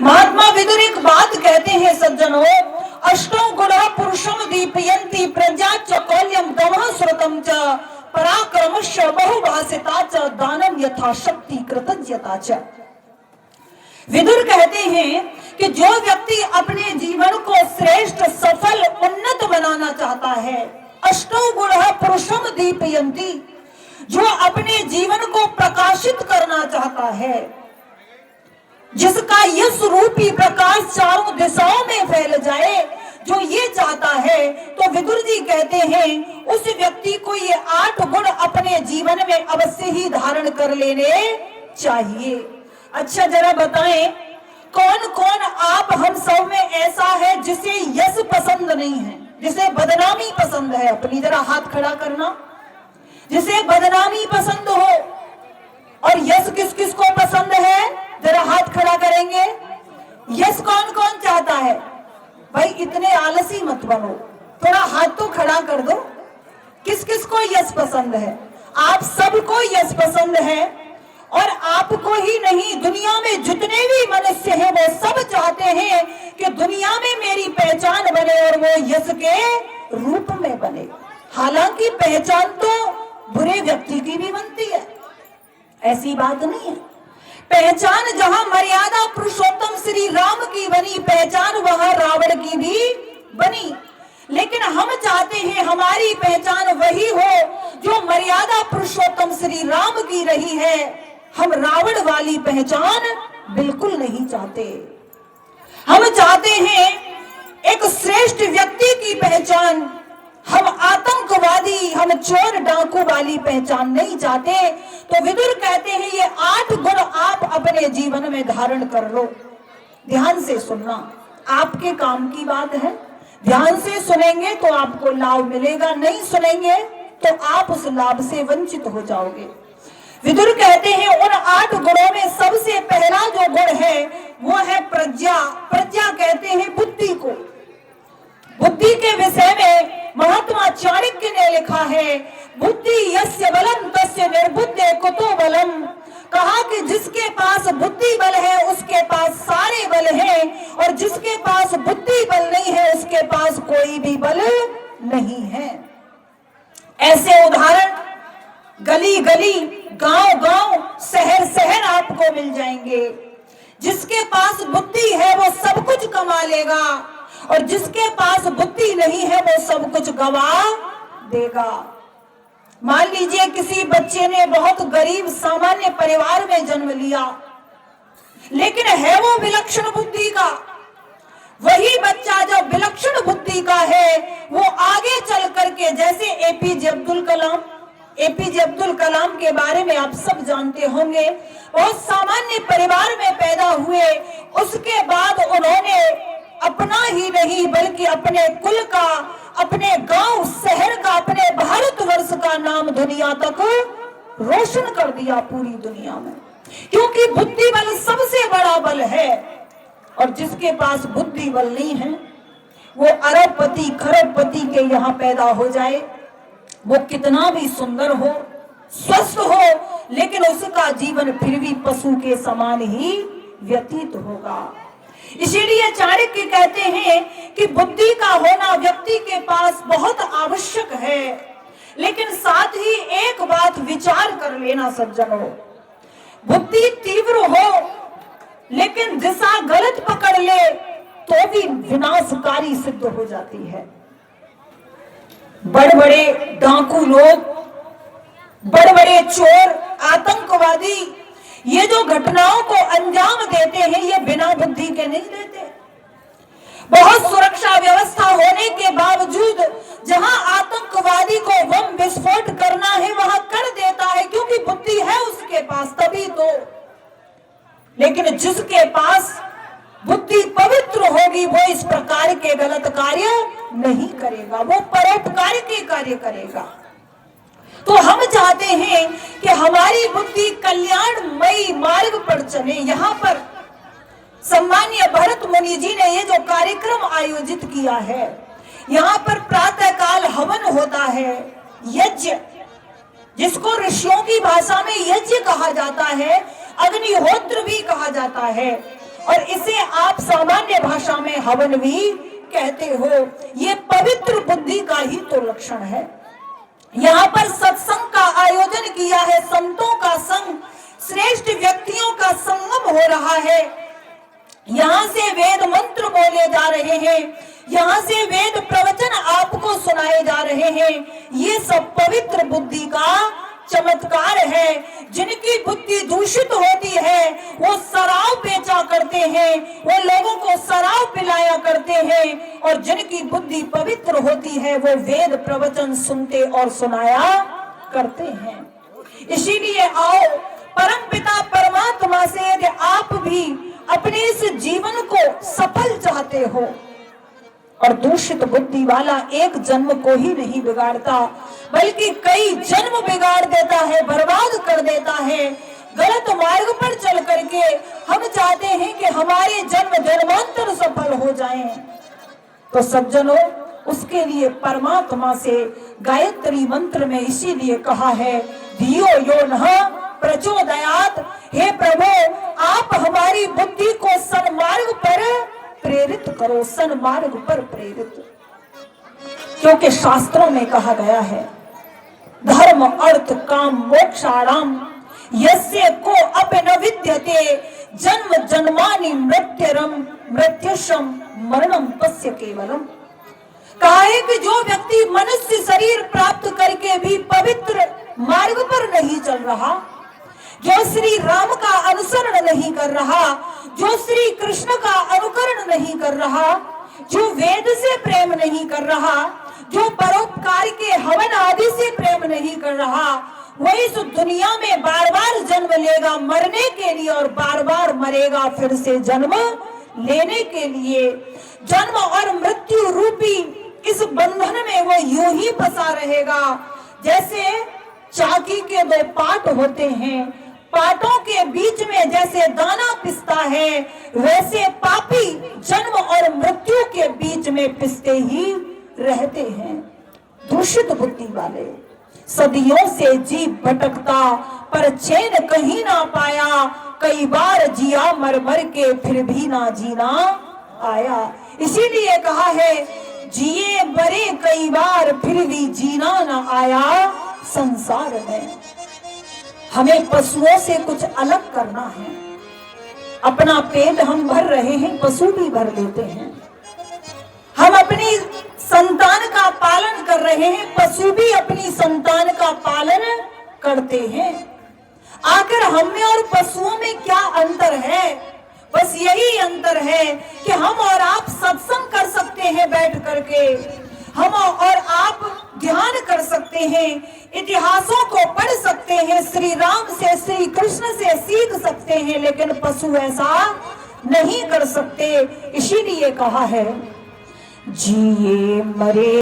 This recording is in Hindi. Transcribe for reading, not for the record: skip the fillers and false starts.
महात्मा विदुर एक बात कहते हैं सज्जनों, अष्टो गुणा पुरुषम दीपयन्ति प्रज्ञा च कौल्यम दमः श्रुतम च पराक्रमश्च बहुभाषिता च दानम यथा शक्ति कृतज्ञता च। विदुर कहते हैं कि जो व्यक्ति अपने जीवन को श्रेष्ठ, सफल, उन्नत बनाना चाहता है, अष्टो गुणः पुरुषम दीपयन्ति, जो अपने जीवन को प्रकाशित करना चाहता है, जिसका यश रूपी प्रकाश चारों दिशाओं में फैल जाए, जो ये चाहता है, तो विदुर जी कहते हैं उस व्यक्ति को ये 8 गुण अपने जीवन में अवश्य ही धारण कर लेने चाहिए। अच्छा जरा बताएं, कौन कौन आप हम सब में ऐसा है जिसे यश पसंद नहीं है, जिसे बदनामी पसंद है? अपनी जरा हाथ खड़ा करना। जिसे बदनामी पसंद हो और यश किस किस को पसंद है, जरा हाथ खड़ा करेंगे। यश कौन कौन चाहता है? भाई इतने आलसी मत बनो, थोड़ा हाथ तो खड़ा कर दो। किस किस को यश पसंद है? आप सबको यश पसंद है, और आपको ही नहीं, दुनिया में जितने भी मनुष्य हैं वो सब चाहते हैं कि दुनिया में मेरी पहचान बने और वो यश के रूप में बने। हालांकि पहचान तो बुरे व्यक्ति की भी बनती है, ऐसी बात नहीं है। पहचान जहां मर्यादा पुरुषोत्तम श्री राम की बनी, पहचान वहां रावण की भी बनी। लेकिन हम चाहते हैं हमारी पहचान वही हो जो मर्यादा पुरुषोत्तम श्री राम की रही है। हम रावण वाली पहचान बिल्कुल नहीं चाहते। हम चाहते हैं एक श्रेष्ठ व्यक्ति की पहचान। हम आतंकवादी, हम चोर डाकू वाली पहचान नहीं चाहते। तो विदुर कहते हैं ये 8 गुण आप अपने जीवन में धारण कर लो। ध्यान से सुनना, आपके काम की बात है। ध्यान से सुनेंगे तो आपको लाभ मिलेगा, नहीं सुनेंगे तो आप उस लाभ से वंचित हो जाओगे। विदुर कहते हैं उन 8 गुणों में सबसे पहला जो गुण है वो है प्रज्ञा। प्रज्ञा कहते हैं बुद्धि को। बुद्धि के विषय में महात्मा चाणक्य ने लिखा है, बुद्धि यस्य बलम तस्य निर्बुद्धे कुतो बलम। कहा कि जिसके पास बुद्धि बल है उसके पास सारे बल हैं, और जिसके पास बुद्धि बल नहीं है उसके पास कोई भी बल नहीं है। ऐसे उदाहरण गली गली, गांव गांव, शहर शहर आपको मिल जाएंगे। जिसके पास बुद्धि है वो सब कुछ कमा लेगा, और जिसके पास बुद्धि नहीं है वो सब कुछ गवा देगा। मान लीजिए किसी बच्चे ने बहुत गरीब सामान्य परिवार में जन्म लिया, लेकिन है वो विलक्षण बुद्धि का। वही बच्चा जब विलक्षण बुद्धि का है वो आगे चल करके, जैसे एपीजे अब्दुल कलाम के बारे में आप सब जानते होंगे, बहुत सामान्य परिवार में पैदा हुए। उसके बाद उन्होंने अपना ही नहीं बल्कि अपने कुल का, अपने गांव शहर का, अपने भारतवर्ष का नाम दुनिया तक रोशन कर दिया, पूरी दुनिया में। क्योंकि बुद्धि बल सबसे बड़ा बल है, और जिसके पास बुद्धि बल नहीं है वो अरबपति खरबपति के यहाँ पैदा हो जाए, वो कितना भी सुंदर हो, स्वस्थ हो, लेकिन उसका जीवन फिर भी पशु के समान ही व्यतीत होगा। इसीलिए चाणक्य कहते हैं कि बुद्धि का होना व्यक्ति के पास बहुत आवश्यक है। लेकिन साथ ही एक बात विचार कर लेना सज्जनों, बुद्धि तीव्र हो लेकिन दिशा गलत पकड़ ले तो भी विनाशकारी सिद्ध हो जाती है। बड़े बड़े डाकू लोग, बड़े बड़े चोर, आतंकवादी, ये जो घटनाओं को अंजाम देते हैं ये बिना बुद्धि के नहीं देते। बहुत सुरक्षा व्यवस्था होने के बावजूद जहां आतंकवादी को बम विस्फोट करना है वहां कर देता है, क्योंकि बुद्धि है उसके पास, तभी तो। लेकिन जिसके पास बुद्धि पवित्र होगी वो इस प्रकार के गलत कार्य नहीं करेगा, वो परोपकार के कार्य करेगा। तो हम चाहते हैं कि हमारी बुद्धि कल्याणमयी मार्ग पर चले। यहाँ पर सम्मानीय भरत मुनि जी ने ये जो कार्यक्रम आयोजित किया है, यहाँ पर प्रातः काल हवन होता है, यज्ञ, जिसको ऋषियों की भाषा में यज्ञ कहा जाता है, अग्निहोत्र भी कहा जाता है। और इसे आप सामान्य भाषा में हवन भी कहते हो। ये पवित्र बुद्धि का ही तो लक्षण है। यहाँ पर सत्संग का आयोजन किया है, संतों का संग, श्रेष्ठ व्यक्तियों का संगम हो रहा है। यहाँ से वेद मंत्र बोले जा रहे हैं, यहाँ से वेद प्रवचन आपको सुनाए जा रहे हैं। ये सब पवित्र बुद्धि का चमत्कार है। जिनकी बुद्धि दूषित होती है वो शराब बेचा करते हैं, वो लोगों को शराब पिलाया करते हैं, और जिनकी बुद्धि पवित्र होती है वो वेद प्रवचन सुनते और सुनाया करते हैं। इसीलिए आओ परमपिता परमात्मा से यदि आप भी अपने इस जीवन को सफल चाहते हो, और दूषित बुद्धि वाला एक जन्म को ही नहीं बिगाड़ता बल्कि कई जन्म बिगाड़ देता है, बर्बाद कर देता है। गलत मार्ग पर चल करके हम चाहते हैं कि हमारे जन्म जन्मांतर सफल हो जाएं। तो सज्जनों, उसके लिए परमात्मा से गायत्री मंत्र में इसीलिए कहा है, धियो यो नः प्रचोदयात्। हे प्रभु, आप हमारी बुद्धि को सन्मार्ग पर प्रेरित करो, सन्मार्ग पर प्रेरित। क्योंकि शास्त्रों में कहा गया है, धर्म अर्थ काम मोक्षाणाम यस्य को अपि न विद्यते जन्म जन्मानि मृत्युरम मृत्युशम मरणम तस्य केवलम। कहा है कि जो व्यक्ति मनुष्य शरीर प्राप्त करके भी पवित्र मार्ग पर नहीं चल रहा, जो श्री राम का अनुसरण नहीं कर रहा, जो श्री कृष्ण का अनुकरण नहीं कर रहा, जो वेद से प्रेम नहीं कर रहा, जो परोपकार के हवन आदि से प्रेम नहीं कर रहा, वो इस दुनिया में बार बार जन्म लेगा मरने के लिए, और बार बार मरेगा फिर से जन्म लेने के लिए। जन्म और मृत्यु रूपी इस बंधन में वो यूं ही फंसा रहेगा। जैसे चाकी के दो पाट होते हैं, पाटों के बीच में जैसे दाना पिसता है, वैसे पापी जन्म और मृत्यु के बीच में पिसते ही रहते हैं। दूषित बुद्धि वाले सदियों से जीव भटकता पर चैन कहीं ना पाया, कई बार जिया मर मर के फिर भी ना जीना आया। इसीलिए कहा है, जिए मरे कई बार फिर भी जीना ना आया संसार में। हमें पशुओं से कुछ अलग करना है। अपना पेट हम भर रहे हैं, पशु भी भर लेते हैं। हम अपनी संतान का पालन कर रहे हैं, पशु भी अपनी संतान का पालन करते हैं। आखिर हम में और पशुओं में क्या अंतर है? बस यही अंतर है कि हम और आप सत्संग कर सकते हैं बैठ करके, हम और आप ध्यान कर सकते हैं, इतिहासों को पढ़ सकते हैं, श्री राम से श्री कृष्ण से सीख सकते हैं, लेकिन पशु ऐसा नहीं कर सकते। इसीलिए कहा है, जिए मरे